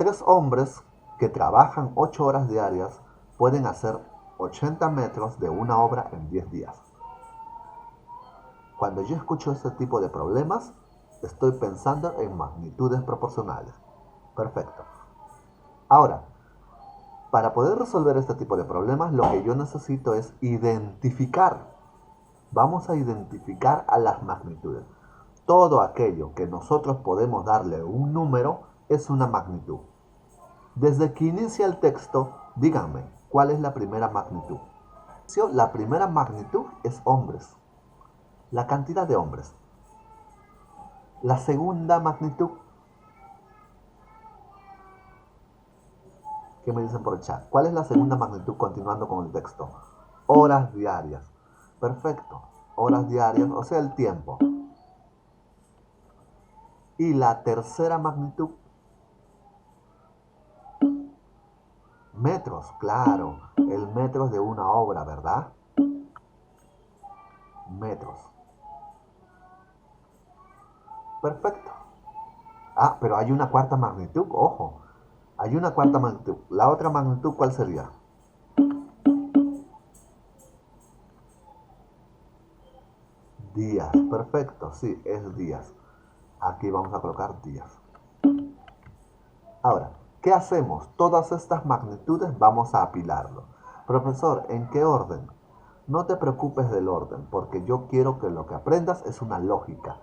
Tres hombres que trabajan 8 horas diarias pueden hacer 80 metros de una obra en 10 días. Cuando yo escucho este tipo de problemas, estoy pensando en magnitudes proporcionales. Perfecto. Ahora, para poder resolver este tipo de problemas, lo que yo necesito es identificar. Vamos a identificar a las magnitudes. Todo aquello que nosotros podemos darle un número es una magnitud. Desde que inicia el texto, díganme, ¿cuál es la primera magnitud? La primera magnitud es hombres, la cantidad de hombres. La segunda magnitud, ¿qué me dicen por el chat? ¿Cuál es la segunda magnitud continuando con el texto? Horas diarias. Perfecto, horas diarias, o sea, el tiempo. Y la tercera magnitud, metros, claro, el metro de una obra, ¿verdad? Metros. Perfecto. Ah, pero hay una cuarta magnitud, ojo. Hay una cuarta magnitud. La otra magnitud, ¿cuál sería? Días. Perfecto, sí, es días. Aquí vamos a colocar días. Ahora, ¿qué hacemos? Todas estas magnitudes vamos a apilarlo. Profesor, ¿en qué orden? No te preocupes del orden, porque yo quiero que lo que aprendas es una lógica.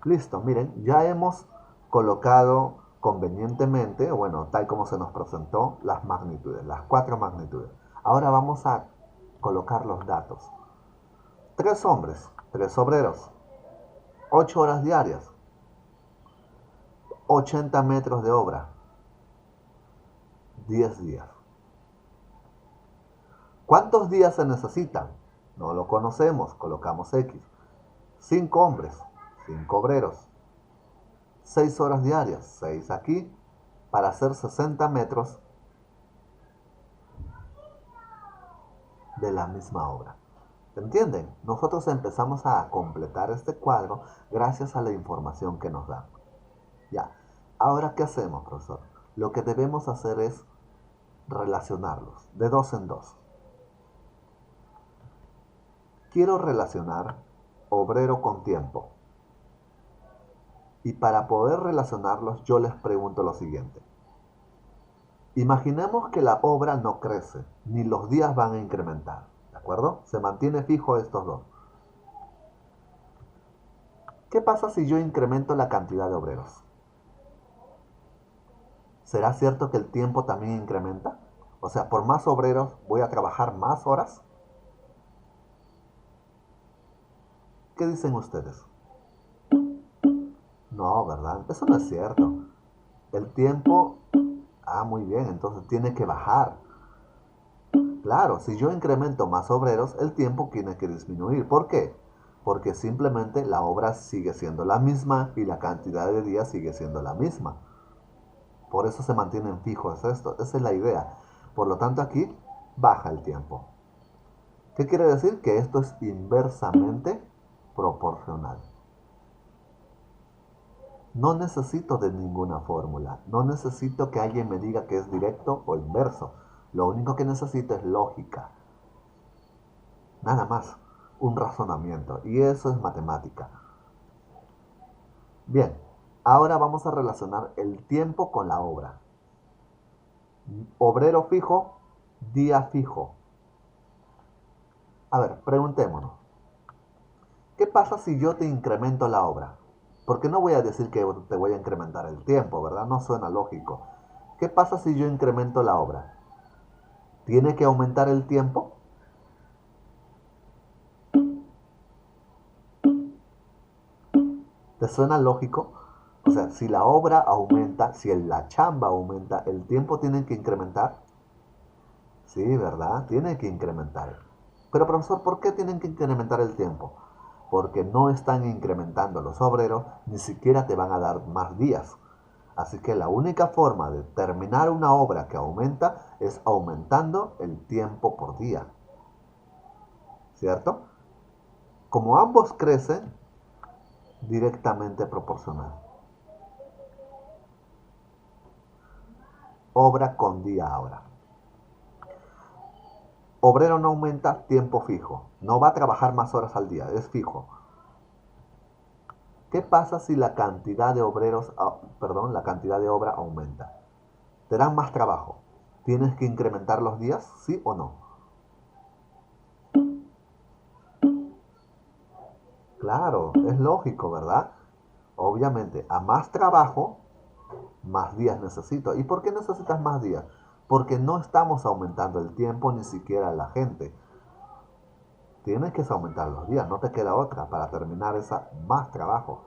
Listo, miren, ya hemos colocado convenientemente, bueno, tal como se nos presentó, las magnitudes, las cuatro magnitudes. Ahora vamos a colocar los datos. Tres hombres, tres obreros, 8 horas diarias, 80 metros de obra, 10 días. ¿Cuántos días se necesitan? No lo conocemos, colocamos X. 5 hombres, 5 obreros, 6 horas diarias, 6 aquí, para hacer 60 metros de la misma obra. ¿Entienden? Nosotros empezamos a completar este cuadro gracias a la información que nos dan. Ya. Ahora, ¿qué hacemos, profesor? Lo que debemos hacer es relacionarlos de dos en dos. Quiero relacionar obrero con tiempo. Y para poder relacionarlos, yo les pregunto lo siguiente. Imaginemos que la obra no crece, ni los días van a incrementar. ¿De acuerdo? Se mantiene fijo estos dos. ¿Qué pasa si yo incremento la cantidad de obreros? ¿Será cierto que el tiempo también incrementa? O sea, por más obreros voy a trabajar más horas. ¿Qué dicen ustedes? No, ¿verdad? Eso no es cierto. El tiempo, muy bien, entonces tiene que bajar. Claro, si yo incremento más obreros, el tiempo tiene que disminuir. ¿Por qué? Porque simplemente la obra sigue siendo la misma y la cantidad de días sigue siendo la misma. Por eso se mantienen fijos esto. Esa es la idea. Por lo tanto, aquí baja el tiempo. ¿Qué quiere decir? Que esto es inversamente proporcional. No necesito de ninguna fórmula. No necesito que alguien me diga que es directo o inverso. Lo único que necesito es lógica. Nada más. Un razonamiento. Y eso es matemática. Bien. Ahora vamos a relacionar el tiempo con la obra. Obrero fijo, día fijo. A ver, preguntémonos. ¿Qué pasa si yo te incremento la obra? Porque no voy a decir que te voy a incrementar el tiempo, ¿verdad? No suena lógico. ¿Qué pasa si yo incremento la obra? ¿Tiene que aumentar el tiempo? ¿Te suena lógico? O sea, si la obra aumenta, si la chamba aumenta, ¿el tiempo tiene que incrementar? Sí, ¿verdad? Tiene que incrementar. Pero profesor, ¿por qué tienen que incrementar el tiempo? Porque no están incrementando los obreros, ni siquiera te van a dar más días. Así que la única forma de terminar una obra que aumenta es aumentando el tiempo por día. ¿Cierto? Como ambos crecen, directamente proporcional. obra con día ahora. Obrero no aumenta, tiempo fijo. No va a trabajar más horas al día, es fijo. ¿Qué pasa si la cantidad de obreros, la cantidad de obra aumenta? Te dan más trabajo. ¿Tienes que incrementar los días, sí o no? Claro, es lógico, ¿verdad? Obviamente, a más trabajo, más días necesito. ¿Y por qué necesitas más días? Porque no estamos aumentando el tiempo ni siquiera la gente. Tienes que aumentar los días, no te queda otra para terminar esa más trabajo.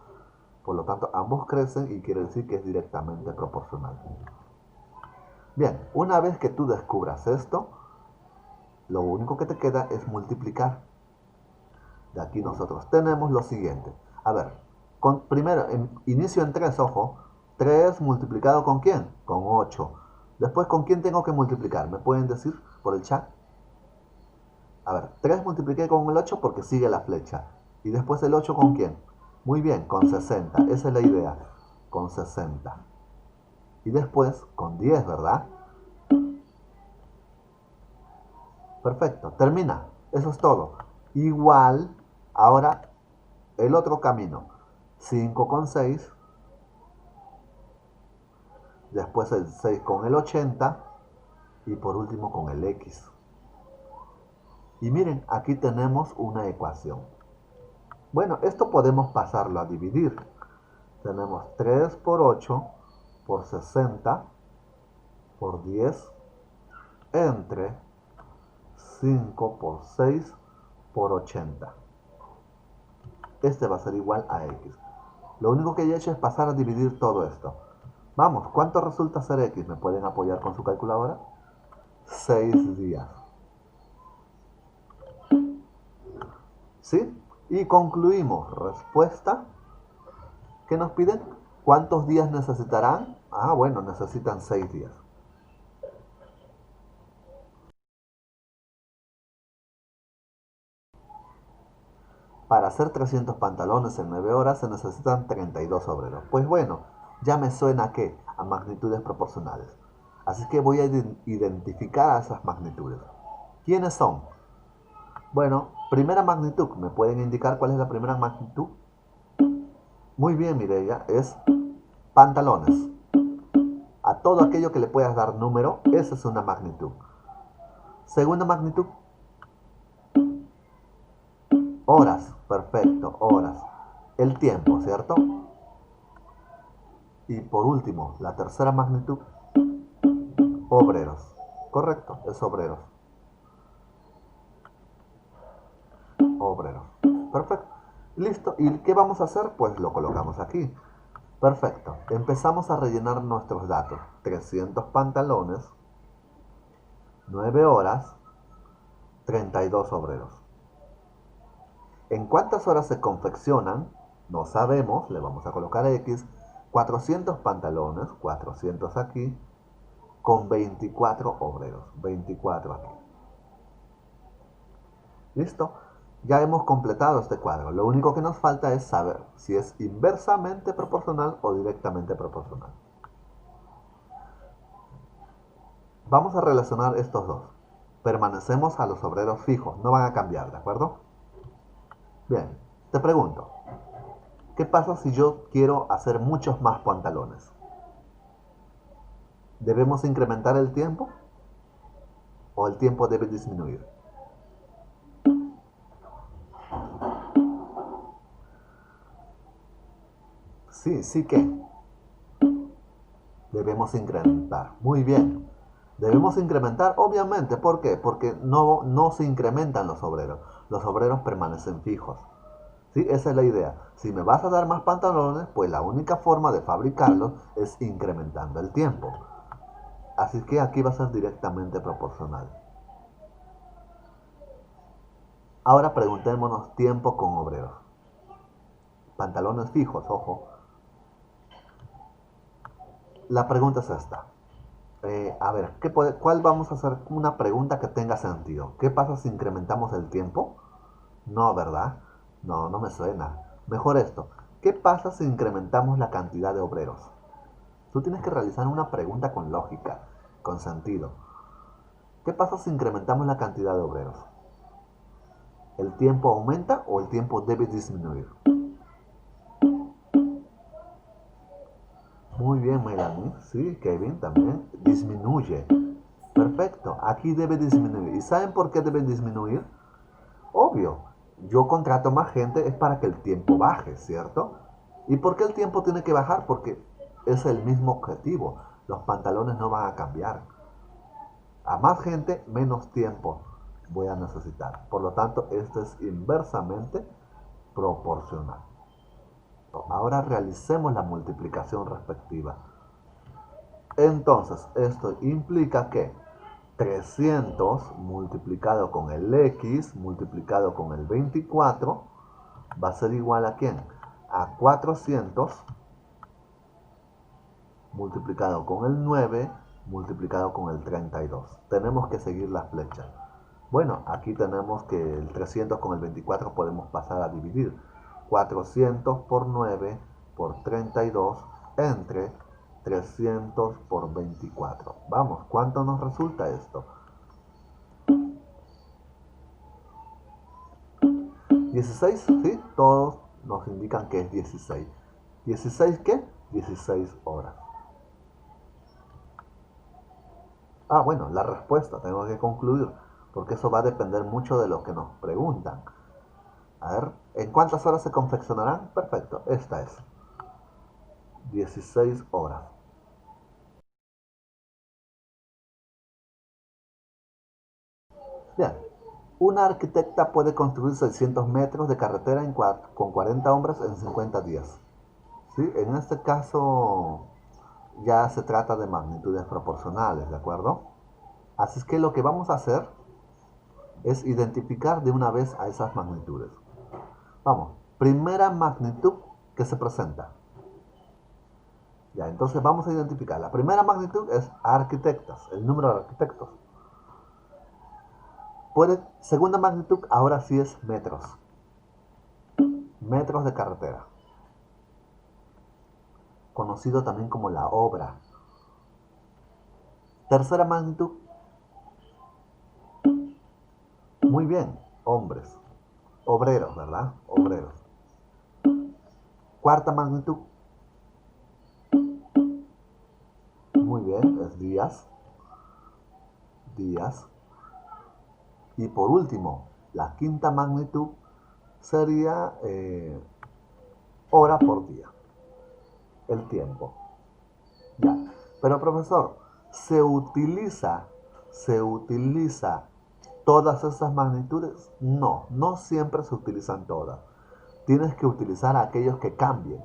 Por lo tanto, ambos crecen y quiere decir que es directamente proporcional. Bien, una vez que tú descubras esto, lo único que te queda es multiplicar. De aquí nosotros tenemos lo siguiente. A ver, primero, inicio en 3, ojo. 3 multiplicado ¿con quién? Con 8. Después, ¿con quién tengo que multiplicar? ¿Me pueden decir por el chat? A ver, 3 multipliqué con el 8 porque sigue la flecha. ¿Y después el 8 con quién? Muy bien, con 60. Esa es la idea. Con 60. Y después con 10, ¿verdad? Perfecto, termina. Eso es todo. Igual, ahora el otro camino. 5 con 6. Después el 6 con el 80. Y por último con el X. Y miren, aquí tenemos una ecuación. Bueno, esto podemos pasarlo a dividir. Tenemos 3 por 8 por 60 por 10 entre 5 por 6 por 80. Este va a ser igual a X. Lo único que he hecho es pasar a dividir todo esto. Vamos, ¿cuánto resulta ser X? ¿Me pueden apoyar con su calculadora? 6 días. ¿Sí? Y concluimos. Respuesta. ¿Qué nos piden? ¿Cuántos días necesitarán? Ah, bueno, necesitan 6 días. Para hacer 300 pantalones en 9 horas se necesitan 32 obreros. Pues bueno, ya me suena a qué? A magnitudes proporcionales. Así que voy a identificar a esas magnitudes. ¿Quiénes son? Bueno, primera magnitud. ¿Me pueden indicar cuál es la primera magnitud? Muy bien, Mireia, es pantalones. A todo aquello que le puedas dar número, esa es una magnitud. Segunda magnitud. Horas, perfecto, horas. El tiempo, ¿cierto? Y por último, la tercera magnitud, obreros. Correcto, es obreros. Obreros. Perfecto. Listo. ¿Y qué vamos a hacer? Pues lo colocamos aquí. Perfecto. Empezamos a rellenar nuestros datos. 300 pantalones, 9 horas, 32 obreros. ¿En cuántas horas se confeccionan? No sabemos, le vamos a colocar X. 400 pantalones, 400 aquí, con 24 obreros. 24 aquí. ¿Listo? Ya hemos completado este cuadro. Lo único que nos falta es saber si es inversamente proporcional o directamente proporcional. Vamos a relacionar estos dos. Permanecemos a los obreros fijos, no van a cambiar, ¿de acuerdo? Bien, te pregunto, ¿qué pasa si yo quiero hacer muchos más pantalones? ¿Debemos incrementar el tiempo o el tiempo debe disminuir? Sí, sí que debemos incrementar. Muy bien. Debemos incrementar, obviamente. ¿Por qué? Porque no se incrementan los obreros. Los obreros permanecen fijos. ¿Sí? Esa es la idea. Si me vas a dar más pantalones, pues la única forma de fabricarlos es incrementando el tiempo. Así que aquí va a ser directamente proporcional. Ahora preguntémonos tiempo con obreros. Pantalones fijos, ojo. La pregunta es esta. A ver, ¿cuál vamos a hacer? Una pregunta que tenga sentido. ¿Qué pasa si incrementamos el tiempo? No, ¿verdad? No, no me suena. Mejor esto. ¿Qué pasa si incrementamos la cantidad de obreros? Tú tienes que realizar una pregunta con lógica. con sentido. ¿Qué pasa si incrementamos la cantidad de obreros? ¿El tiempo aumenta o el tiempo debe disminuir? Muy bien, Melanie. Sí, Kevin también. Disminuye. Perfecto. Aquí debe disminuir. ¿Y saben por qué debe disminuir? Obvio. Yo contrato más gente es para que el tiempo baje, ¿cierto? ¿Y por qué el tiempo tiene que bajar? Porque es el mismo objetivo. Los pantalones no van a cambiar. A más gente, menos tiempo voy a necesitar. Por lo tanto, esto es inversamente proporcional. Ahora realicemos la multiplicación respectiva. Entonces, esto implica que 300 multiplicado con el x multiplicado con el 24 va a ser igual a ¿quién? A 400 multiplicado con el 9 multiplicado con el 32. Tenemos que seguir la flecha. Bueno, aquí tenemos que el 300 con el 24 podemos pasar a dividir. 400 por 9 por 32 entre 300 por 24. Vamos, ¿cuánto nos resulta esto? 16, ¿sí? Todos nos indican que es 16. ¿16 qué? 16 horas. Ah, bueno, la respuesta, tengo que concluir, porque eso va a depender mucho de lo que nos preguntan. A ver, ¿en cuántas horas se confeccionarán? Perfecto, esta es 16 horas. Bien, una arquitecta puede construir 600 metros de carretera con 40 hombres en 50 días. ¿Sí? En este caso ya se trata de magnitudes proporcionales, ¿de acuerdo? Así es que lo que vamos a hacer es identificar de una vez a esas magnitudes. Vamos, primera magnitud que se presenta. Ya, entonces vamos a identificar. La primera magnitud es arquitectas, el número de arquitectos. Segunda magnitud ahora sí es metros. Metros de carretera. Conocido también como la obra. Tercera magnitud. Muy bien, hombres. Obreros, ¿verdad? Obreros. Cuarta magnitud. Muy bien, es días. Días. Y por último, la quinta magnitud sería hora por día. El tiempo. Ya. Pero profesor, se utiliza todas esas magnitudes? No, no siempre se utilizan todas. Tienes que utilizar aquellos que cambien.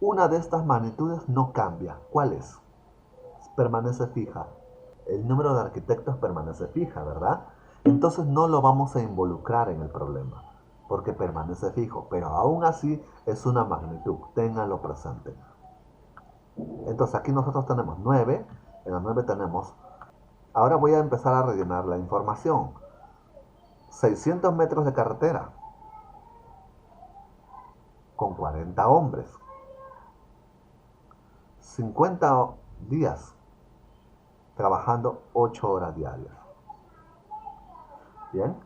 Una de estas magnitudes no cambia. ¿Cuál es? Permanece fija. El número de arquitectos permanece fija, ¿verdad? Entonces no lo vamos a involucrar en el problema, porque permanece fijo, pero aún así es una magnitud, ténganlo presente. Entonces aquí nosotros tenemos 9, en la 9 tenemos, ahora voy a empezar a rellenar la información. 600 metros de carretera, con 40 hombres, 50 días, trabajando 8 horas diarias. Bien,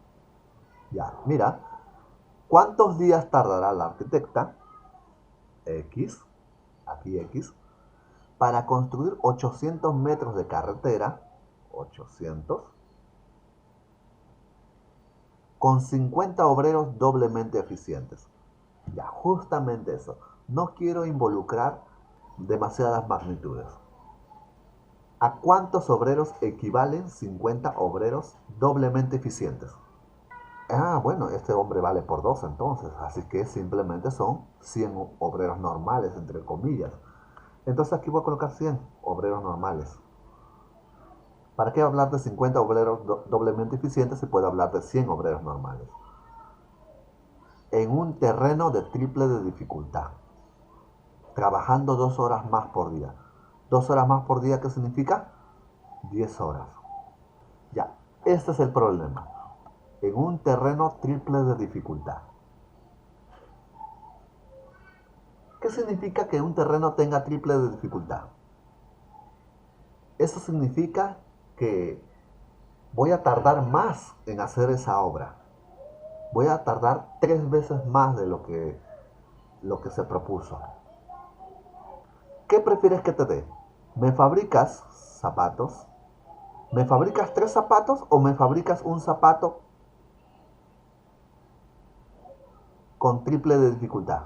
ya, mira, ¿cuántos días tardará la arquitecta? X, aquí X, para construir 800 metros de carretera, 800, con 50 obreros doblemente eficientes. Ya, justamente eso. No quiero involucrar demasiadas magnitudes. ¿A cuántos obreros equivalen 50 obreros doblemente eficientes? Ah, bueno, este hombre vale por 2 entonces, así que simplemente son 100 obreros normales, entre comillas. Entonces aquí voy a colocar 100 obreros normales. ¿Para qué hablar de 50 obreros doblemente eficientes si puedo hablar de 100 obreros normales? En un terreno de triple de dificultad, trabajando 2 horas más por día. 2 horas más por día, ¿qué significa? 10 horas. Ya, este es el problema. En un terreno triple de dificultad. ¿Qué significa que un terreno tenga triple de dificultad? Eso significa que voy a tardar más en hacer esa obra. Voy a tardar 3 veces más de lo que se propuso. ¿Qué prefieres que te dé? ¿Me fabricas zapatos? ¿Me fabricas 3 zapatos o me fabricas un zapato con triple de dificultad?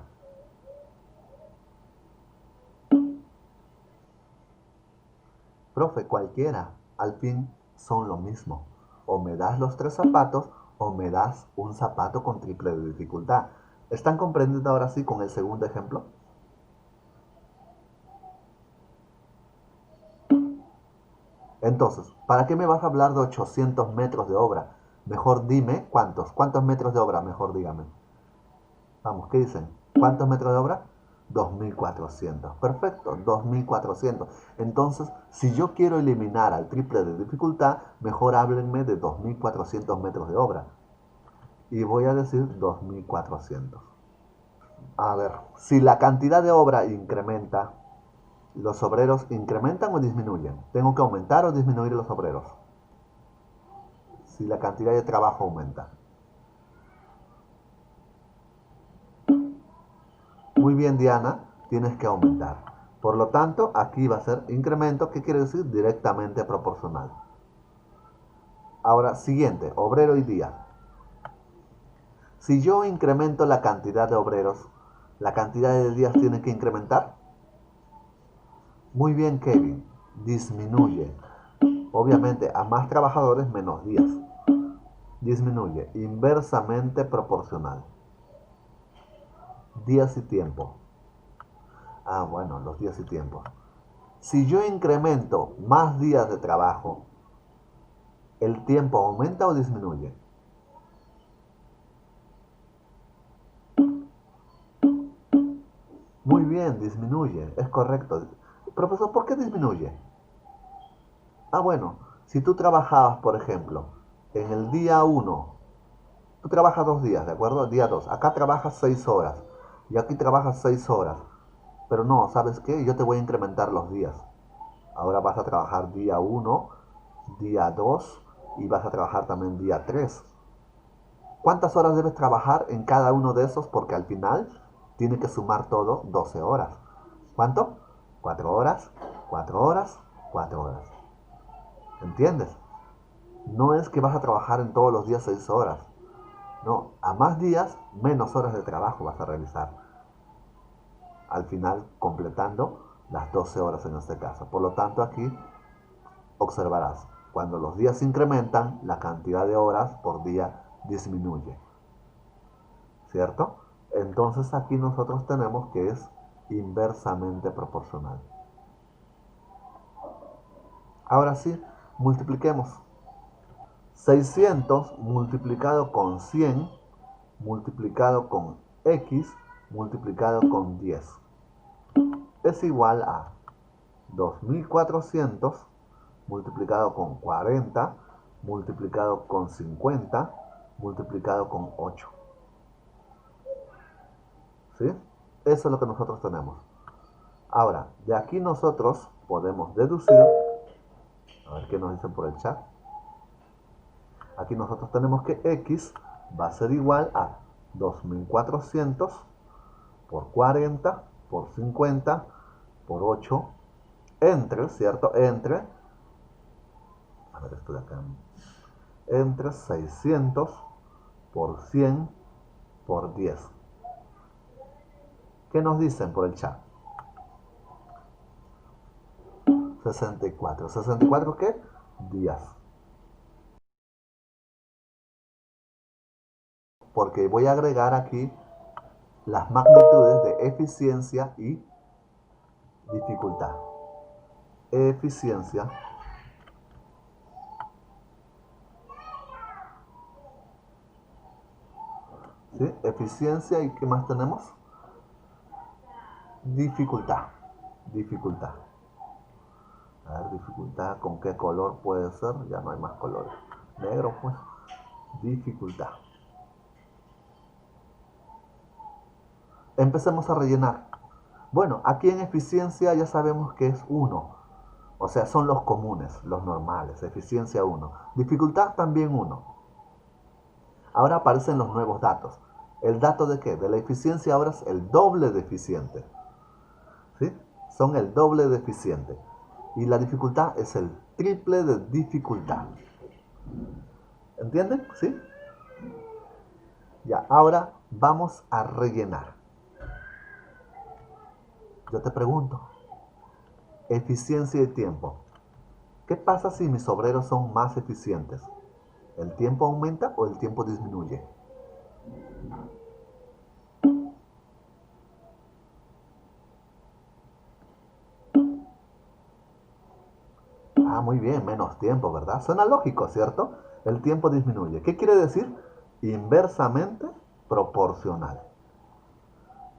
Profe, cualquiera. Al fin son lo mismo. O me das los 3 zapatos o me das un zapato con triple de dificultad. ¿Están comprendiendo ahora sí con el segundo ejemplo? Entonces, ¿para qué me vas a hablar de 800 metros de obra? Mejor dime cuántos. ¿Cuántos metros de obra? Mejor dígame. Vamos, ¿qué dicen? ¿Cuántos metros de obra? 2400. Perfecto, 2400. Entonces, si yo quiero eliminar al triple de dificultad, mejor háblenme de 2400 metros de obra. Y voy a decir 2400. A ver, si la cantidad de obra incrementa, ¿los obreros incrementan o disminuyen? ¿Tengo que aumentar o disminuir los obreros? Si la cantidad de trabajo aumenta. Muy bien, Diana, tienes que aumentar. Por lo tanto, aquí va a ser incremento, que quiere decir directamente proporcional. Ahora, siguiente, obrero y día. Si yo incremento la cantidad de obreros, ¿la cantidad de días tiene que incrementar? Muy bien, Kevin, disminuye. Obviamente, a más trabajadores, menos días. Disminuye, inversamente proporcional. Días y tiempo. Ah, bueno, los días y tiempo. Si yo incremento más días de trabajo, ¿el tiempo aumenta o disminuye? Muy bien, disminuye, es correcto. Profesor, ¿por qué disminuye? Ah, bueno, si tú trabajabas, por ejemplo, en el día 1, tú trabajas 2 días, ¿de acuerdo? Día 2, acá trabajas 6 horas y aquí trabajas 6 horas. Pero no, ¿sabes qué? Yo te voy a incrementar los días. Ahora vas a trabajar día 1, día 2 y vas a trabajar también día 3. ¿Cuántas horas debes trabajar en cada uno de esos? Porque al final tiene que sumar todo 12 horas. ¿Cuánto? 4 horas, 4 horas, 4 horas. ¿Entiendes? No es que vas a trabajar en todos los días 6 horas. No, a más días, menos horas de trabajo vas a realizar. Al final, completando las 12 horas en este caso. Por lo tanto, aquí observarás, cuando los días incrementan, la cantidad de horas por día disminuye. ¿Cierto? Entonces aquí nosotros tenemos que es inversamente proporcional. Ahora sí, multipliquemos. 600 multiplicado con 100 multiplicado con x multiplicado con 10 es igual a 2400 multiplicado con 40 multiplicado con 50 multiplicado con 8. ¿Sí? Eso es lo que nosotros tenemos. Ahora, de aquí nosotros podemos deducir, a ver qué nos dicen por el chat. Aquí nosotros tenemos que x va a ser igual a 2400 por 40 por 50 por 8 entre, ¿cierto? Entre, a ver esto de acá, entre 600 por 100 por 10. ¿Qué nos dicen por el chat? 64. ¿64 qué? Días. Porque voy a agregar aquí las magnitudes de eficiencia y dificultad. Eficiencia ¿sí? Eficiencia y ¿qué más tenemos? Dificultad. Dificultad. A ver, dificultad, ¿con qué color puede ser? Ya no hay más colores. Negro, pues. Dificultad. Empecemos a rellenar. Bueno, aquí en eficiencia ya sabemos que es 1. O sea, son los comunes, los normales. Eficiencia 1. Dificultad también 1. Ahora aparecen los nuevos datos. ¿El dato de qué? De la eficiencia ahora es el doble de eficiente. ¿Sí? Son el doble de eficiente. Y la dificultad es el triple de dificultad. ¿Entienden? ¿Sí? Ya, ahora vamos a rellenar. Yo te pregunto, eficiencia y tiempo. ¿Qué pasa si mis obreros son más eficientes? ¿El tiempo aumenta o el tiempo disminuye? Ah, muy bien, menos tiempo, ¿verdad? Suena lógico, ¿cierto? El tiempo disminuye. ¿Qué quiere decir? Inversamente proporcional.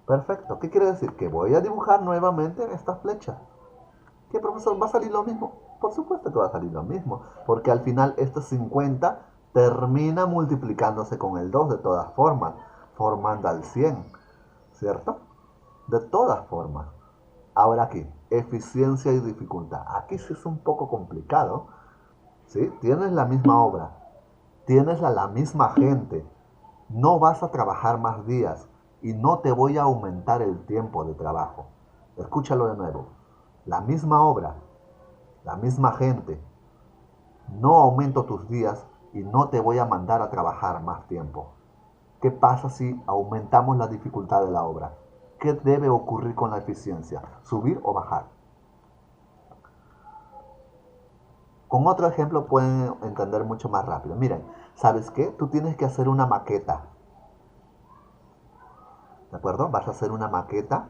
Perfecto. ¿Qué quiere decir? Que voy a dibujar nuevamente esta flecha. ¿Qué, profesor? ¿Va a salir lo mismo? Por supuesto que va a salir lo mismo, porque al final este 50 termina multiplicándose con el 2 de todas formas, formando al 100, ¿cierto? De todas formas. Ahora aquí, eficiencia y dificultad. Aquí sí es un poco complicado, ¿sí? Tienes la misma obra, tienes la misma gente, no vas a trabajar más días y no te voy a aumentar el tiempo de trabajo. Escúchalo de nuevo. La misma obra, la misma gente, no aumento tus días y no te voy a mandar a trabajar más tiempo. ¿Qué pasa si aumentamos la dificultad de la obra? ¿Qué debe ocurrir con la eficiencia? ¿Subir o bajar? Con otro ejemplo pueden entender mucho más rápido. Miren, ¿sabes qué? Tú tienes que hacer una maqueta. ¿De acuerdo? Vas a hacer una maqueta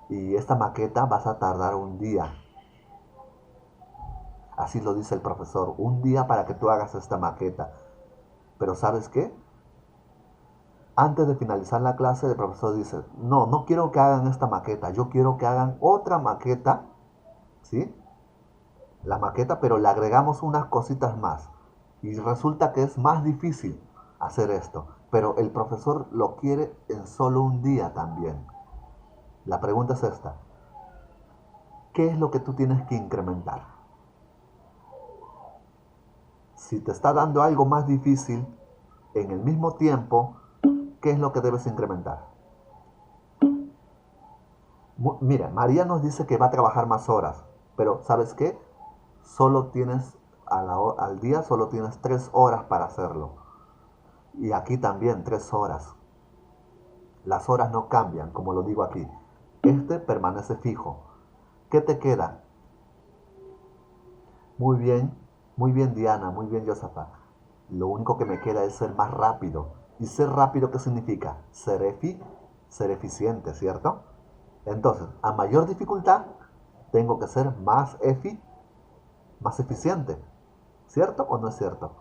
y esta maqueta vas a tardar un día. Así lo dice el profesor, un día para que tú hagas esta maqueta. Pero ¿sabes qué? Antes de finalizar la clase, el profesor dice, no, no quiero que hagan esta maqueta, yo quiero que hagan otra maqueta, ¿sí? La maqueta, pero le agregamos unas cositas más. Y resulta que es más difícil hacer esto, pero el profesor lo quiere en solo un día también. La pregunta es esta, ¿qué es lo que tú tienes que incrementar? Si te está dando algo más difícil en el mismo tiempo, ¿qué es lo que debes incrementar? Mira, María nos dice que va a trabajar más horas, pero ¿sabes qué? Solo tienes al día solo tienes 3 horas para hacerlo. Y aquí también 3 horas. Las horas no cambian, como lo digo aquí. Este permanece fijo. ¿Qué te queda? Muy bien Diana, muy bien Josefa. Lo único que me queda es ser más rápido. ¿Y ser rápido qué significa? Ser eficiente, ¿cierto? Entonces, a mayor dificultad, tengo que ser más eficiente. ¿Cierto o no es cierto?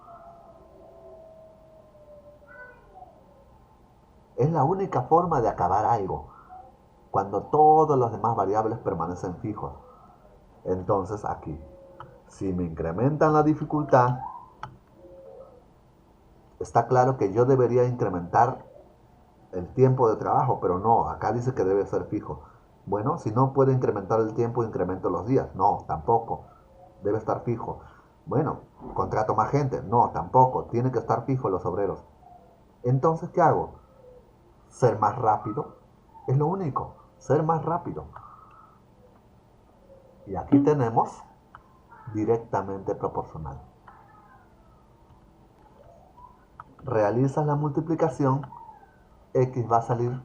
Es la única forma de acabar algo, cuando todas las demás variables permanecen fijos. Entonces aquí, si me incrementan la dificultad, está claro que yo debería incrementar el tiempo de trabajo, pero no, acá dice que debe ser fijo. Bueno, si no puedo incrementar el tiempo, incremento los días. No, tampoco. Debe estar fijo. Bueno, contrato más gente. No, tampoco. Tiene que estar fijo los obreros. Entonces, ¿qué hago? Ser más rápido. Es lo único. Ser más rápido. Y aquí tenemos directamente proporcional. Realizas la multiplicación, X va a salir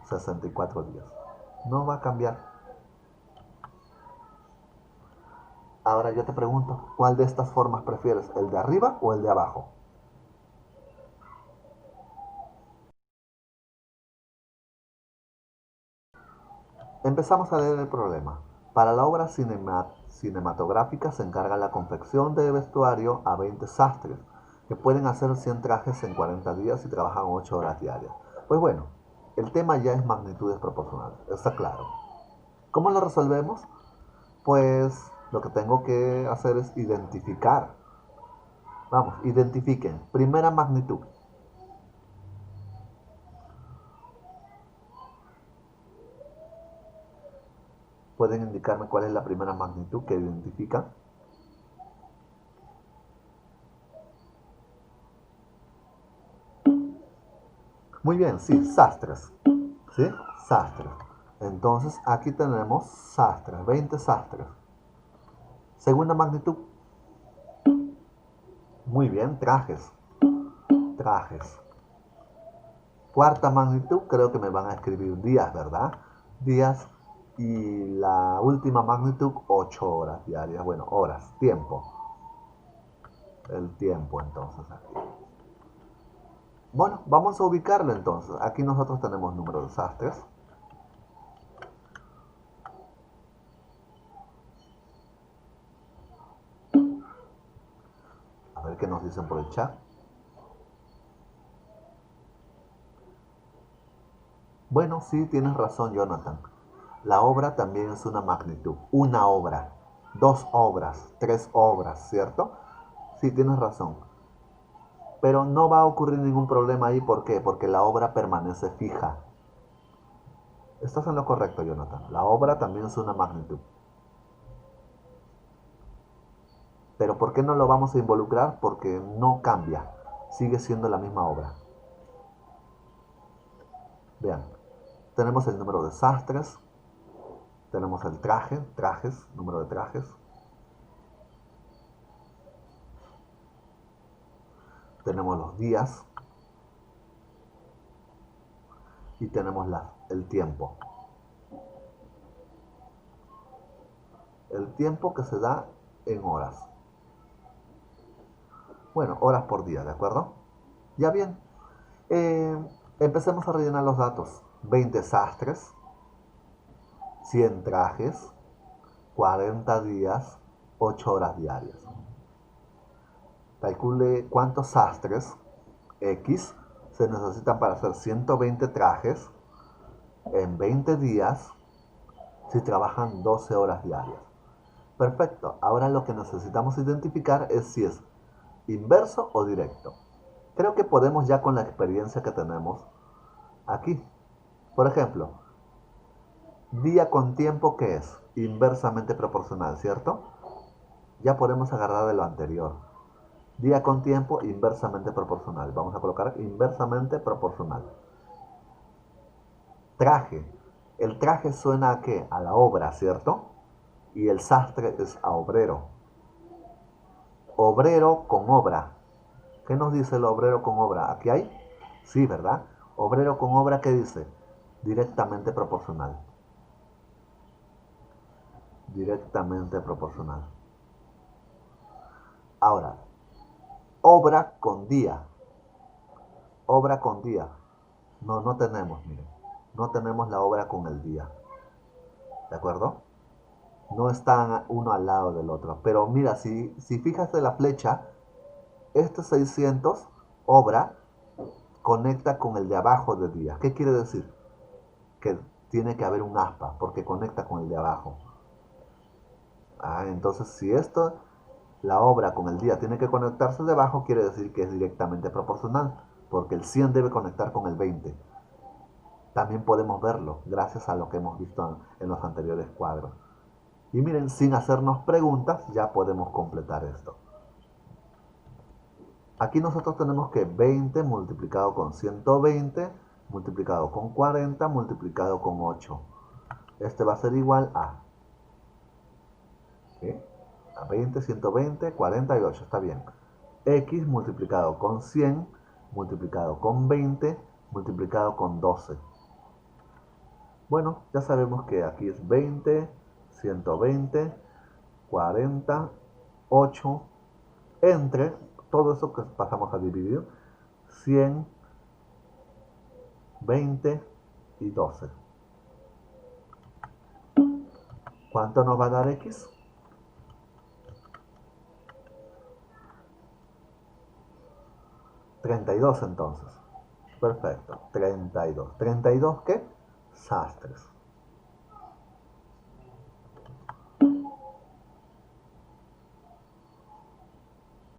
64 días. No va a cambiar. Ahora yo te pregunto, ¿cuál de estas formas prefieres? ¿El de arriba o el de abajo? Empezamos a leer el problema. Para la obra cinematográfica se encarga la confección de vestuario a 20 sastres, que pueden hacer 100 trajes en 40 días y trabajan 8 horas diarias. Pues bueno, el tema ya es magnitudes proporcionales, está claro. ¿Cómo lo resolvemos? Pues lo que tengo que hacer es identificar. Vamos, identifiquen. Primera magnitud. ¿Pueden indicarme cuál es la primera magnitud que identifican? Muy bien, sí, sastres. ¿Sí? Sastres. Entonces aquí tenemos sastres, 20 sastres. Segunda magnitud. Muy bien, trajes. Trajes. Cuarta magnitud, creo que me van a escribir días, ¿verdad? Días. Y la última magnitud, 8 horas diarias. Bueno, horas, tiempo. El tiempo entonces aquí. Bueno, vamos a ubicarlo entonces. Aquí nosotros tenemos número de sastres. A ver qué nos dicen por el chat. Bueno, sí, tienes razón, Jonathan. La obra también es una magnitud. Una obra, dos obras, tres obras, ¿cierto? Sí, tienes razón. Pero no va a ocurrir ningún problema ahí. ¿Por qué? Porque la obra permanece fija. Estás en lo correcto, Jonathan. La obra también es una magnitud. Pero ¿por qué no lo vamos a involucrar? Porque no cambia. Sigue siendo la misma obra. Vean, tenemos el número de sastres. Tenemos el traje, trajes, número de trajes. Tenemos los días. Y tenemos el tiempo. El tiempo que se da en horas. Bueno, horas por día, ¿de acuerdo? Ya bien. Empecemos a rellenar los datos. 20 sastres, 100 trajes, 40 días, 8 horas diarias. Calcule cuántos sastres X se necesitan para hacer 120 trajes en 20 días si trabajan 12 horas diarias. Perfecto. Ahora lo que necesitamos identificar es si es inverso o directo. Creo que podemos ya con la experiencia que tenemos aquí. Por ejemplo, día con tiempo, ¿qué es? Inversamente proporcional, ¿cierto? Ya podemos agarrar de lo anterior. Día con tiempo, inversamente proporcional. Vamos a colocar inversamente proporcional. Traje. El traje suena a qué? A la obra, ¿cierto? Y el sastre es a obrero. Obrero con obra. ¿Qué nos dice el obrero con obra? ¿Aquí hay? Sí, ¿verdad? Obrero con obra, ¿qué dice? Directamente proporcional. Directamente proporcional. Ahora, obra con día. Obra con día. No tenemos, miren. No tenemos la obra con el día. ¿De acuerdo? No están uno al lado del otro. Pero mira, si fijas de la flecha, este 600, obra, conecta con el de abajo de día. ¿Qué quiere decir? Que tiene que haber un aspa, porque conecta con el de abajo. Entonces si esto, la obra con el día tiene que conectarse debajo, quiere decir que es directamente proporcional, porque el 100 debe conectar con el 20. También podemos verlo, gracias a lo que hemos visto en los anteriores cuadros. Y miren, sin hacernos preguntas, ya podemos completar esto. Aquí nosotros tenemos que 20 multiplicado con 120, multiplicado con 40, multiplicado con 8. Este va a ser igual a... ¿sí? A 20, 120, 48, está bien. X multiplicado con 100, multiplicado con 20, multiplicado con 12. Bueno, ya sabemos que aquí es 20, 120, 40, 8, entre todo eso que pasamos a dividir, 100, 20 y 12. ¿Cuánto nos va a dar X? 32 entonces. Perfecto, 32. ¿32 qué? Sastres.